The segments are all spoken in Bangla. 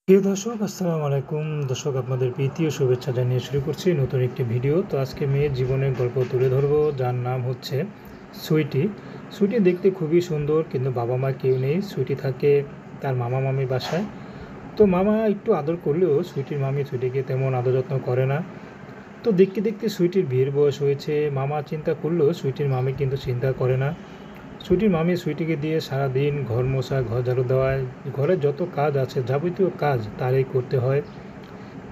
প্রিয় দর্শক, আসসালামু আলাইকুম। দর্শক, আপনাদের প্রীতি ও শুভেচ্ছা জানিয়ে শুরু করছি নতুন একটি ভিডিও। তো আজকে মেয়ের জীবনের গল্প তুলে ধরবো, যার নাম হচ্ছে সুইটি। সুইটি দেখতে খুবই সুন্দর, কিন্তু বাবা মা কেউ নেই। সুইটি থাকে তার মামা মামির বাসায়। তো মামা একটু আদর করলেও সুইটির মামি সুইটিকে তেমন আদর যত্ন করে না। তো দেখতে দেখতে সুইটির বিয়ের বয়স হয়েছে। মামা চিন্তা করলেও সুইটির মামি কিন্তু চিন্তা করে না। সুইটির মামি সুইটিকে দিয়ে সারাদিন ঘর মোছা, ঘর ঝাড়ু দেওয়ায়, ঘরের যত কাজ আছে যাবতীয় কাজ তারই করতে হয়,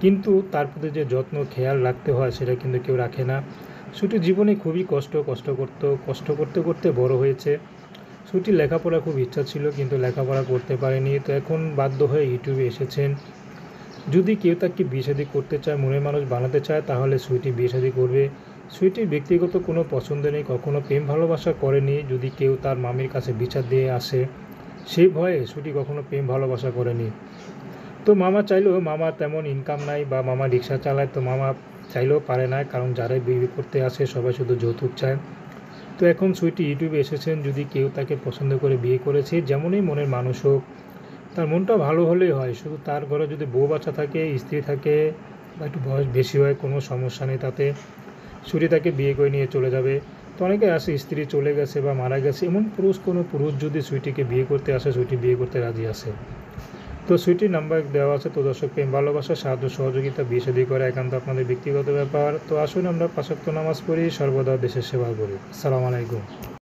কিন্তু তার প্রতি যে যত্ন খেয়াল রাখতে হয় সেটা কিন্তু কেউ রাখে না। সুইটির জীবনে খুবই কষ্ট করতে করতে বড় হয়েছে। সুইটির লেখাপড়া খুব ইচ্ছা ছিল, কিন্তু লেখাপড়া করতে পারেনি। তো এখন বাধ্য হয়ে ইউটিউবে এসেছেন। যদি কেউ তাকে বিয়ে শাদী করতে চায়, মনের মানুষ বানাতে চায়, তাহলে সুইটি বিয়ে শাদী করবে। সুইটির ব্যক্তিগত কোনো পছন্দ নেই, কখনো প্রেম ভালোবাসা করেনি। যদি কেউ তার মামির কাছে বিচার দিয়ে আসে, সেই ভয়ে সুইটি কখনো প্রেম ভালোবাসা করেনি। তো মামা চাইলেও, মামা তেমন ইনকাম নাই, বা মামা রিক্সা চালায়, তো মামা চাইলেও পারে না, কারণ যারাই বিয়ে করতে আসে সবাই শুধু যৌতুক চায়। তো এখন সুইটি ইউটিউবে এসেছেন। যদি কেউ তাকে পছন্দ করে বিয়ে করেছে, যেমনই মনের মানুষ হোক, তার মনটা ভালো হলেই হয়। শুধু তার ঘরে যদি বউ বাচ্চা থাকে, স্ত্রী থাকে, বা একটু বয়স বেশি হয়, কোনো সমস্যা নেই তাতে। সুইটি তাকে বিয়ে করে নিয়ে চলে যাবে। তো অনেকে আসে, স্ত্রী চলে গেছে বা মারা গেছে, এমন কোনো পুরুষ যদি সুইটিকে বিয়ে করতে আসে, সুইটি বিয়ে করতে রাজি আছে। তো সুইটির নাম্বার দেওয়া আছে। তো দর্শক, প্রেম ভালোবাসা, সাহায্য সহযোগিতা, বিয়ে শাদী করা একান্ত আপনাদের ব্যক্তিগত ব্যাপার। তো আসুন আমরা 5 ওয়াক্ত নামাজ পড়ি, সর্বদা দেশের সেবা করি। আসসালামু আলাইকুম।